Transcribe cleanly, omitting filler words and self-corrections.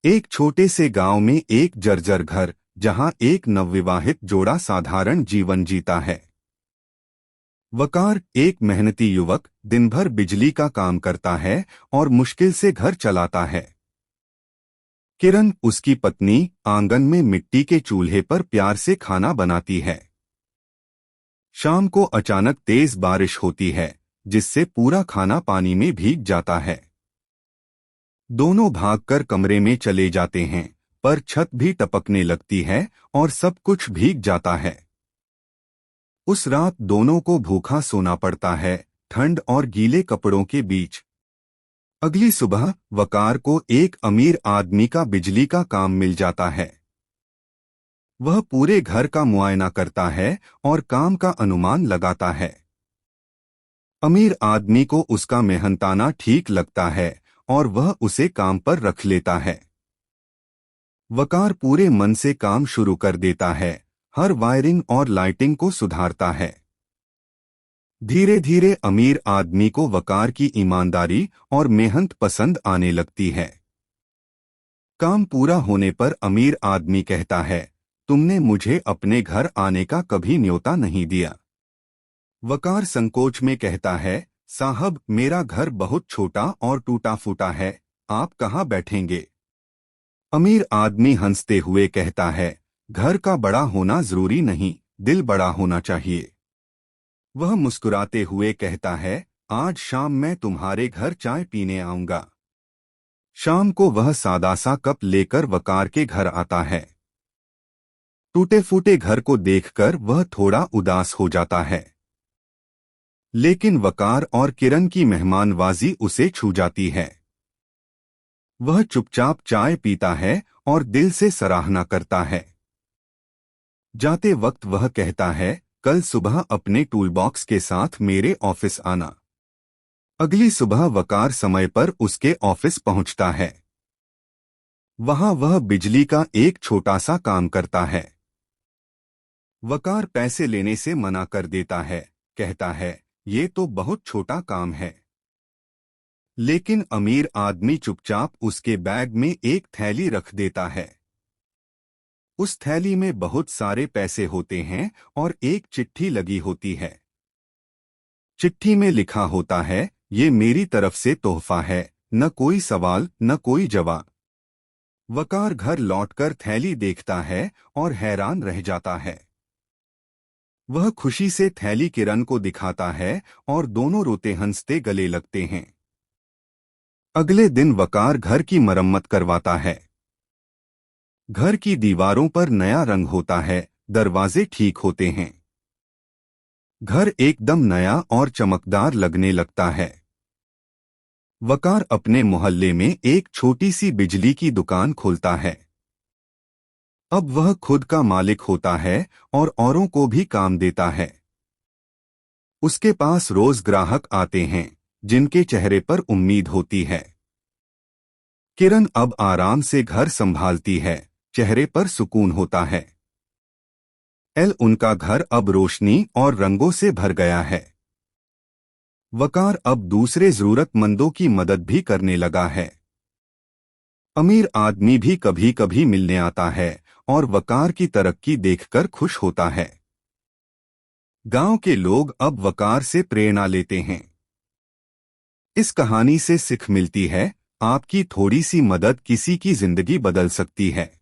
एक छोटे से गांव में एक जर्जर घर, जहां एक नवविवाहित जोड़ा साधारण जीवन जीता है। वकार एक मेहनती युवक दिन भर बिजली का काम करता है और मुश्किल से घर चलाता है। किरण उसकी पत्नी आंगन में मिट्टी के चूल्हे पर प्यार से खाना बनाती है। शाम को अचानक तेज बारिश होती है, जिससे पूरा खाना पानी में भीग जाता है। दोनों भागकर कमरे में चले जाते हैं, पर छत भी टपकने लगती है और सब कुछ भीग जाता है। उस रात दोनों को भूखा सोना पड़ता है, ठंड और गीले कपड़ों के बीच। अगली सुबह वकार को एक अमीर आदमी का बिजली का काम मिल जाता है। वह पूरे घर का मुआयना करता है और काम का अनुमान लगाता है। अमीर आदमी को उसका मेहनताना ठीक लगता है और वह उसे काम पर रख लेता है। वकार पूरे मन से काम शुरू कर देता है, हर वायरिंग और लाइटिंग को सुधारता है। धीरे धीरे अमीर आदमी को वकार की ईमानदारी और मेहनत पसंद आने लगती है। काम पूरा होने पर अमीर आदमी कहता है, तुमने मुझे अपने घर आने का कभी न्योता नहीं दिया। वकार संकोच में कहता है, साहब मेरा घर बहुत छोटा और टूटा फूटा है, आप कहाँ बैठेंगे। अमीर आदमी हंसते हुए कहता है, घर का बड़ा होना जरूरी नहीं, दिल बड़ा होना चाहिए। वह मुस्कुराते हुए कहता है, आज शाम मैं तुम्हारे घर चाय पीने आऊंगा। शाम को वह सादा सा कप लेकर वकार के घर आता है। टूटे फूटे घर को देखकर वह थोड़ा उदास हो जाता है, लेकिन वकार और किरण की मेहमानवाजी उसे छू जाती है। वह चुपचाप चाय पीता है और दिल से सराहना करता है। जाते वक्त वह कहता है, कल सुबह अपने टूलबॉक्स के साथ मेरे ऑफिस आना। अगली सुबह वकार समय पर उसके ऑफिस पहुंचता है। वहां वह बिजली का एक छोटा सा काम करता है। वकार पैसे लेने से मना कर देता है, कहता है, ये तो बहुत छोटा काम है। लेकिन अमीर आदमी चुपचाप उसके बैग में एक थैली रख देता है। उस थैली में बहुत सारे पैसे होते हैं और एक चिट्ठी लगी होती है। चिट्ठी में लिखा होता है, ये मेरी तरफ से तोहफा है, न कोई सवाल न कोई जवाब। वकार घर लौटकर थैली देखता है और हैरान रह जाता है। वह खुशी से थैली किरण को दिखाता है और दोनों रोते हंसते गले लगते हैं। अगले दिन वकार घर की मरम्मत करवाता है। घर की दीवारों पर नया रंग होता है, दरवाजे ठीक होते हैं। घर एकदम नया और चमकदार लगने लगता है। वकार अपने मोहल्ले में एक छोटी सी बिजली की दुकान खोलता है। अब वह खुद का मालिक होता है और औरों को भी काम देता है। उसके पास रोज ग्राहक आते हैं, जिनके चेहरे पर उम्मीद होती है। किरण अब आराम से घर संभालती है, चेहरे पर सुकून होता है। उनका घर अब रोशनी और रंगों से भर गया है। वकार अब दूसरे जरूरतमंदों की मदद भी करने लगा है। अमीर आदमी भी कभी कभी मिलने आता है और वकार की तरक्की देखकर खुश होता है। गांव के लोग अब वकार से प्रेरणा लेते हैं। इस कहानी से सीख मिलती है, आपकी थोड़ी सी मदद किसी की जिंदगी बदल सकती है।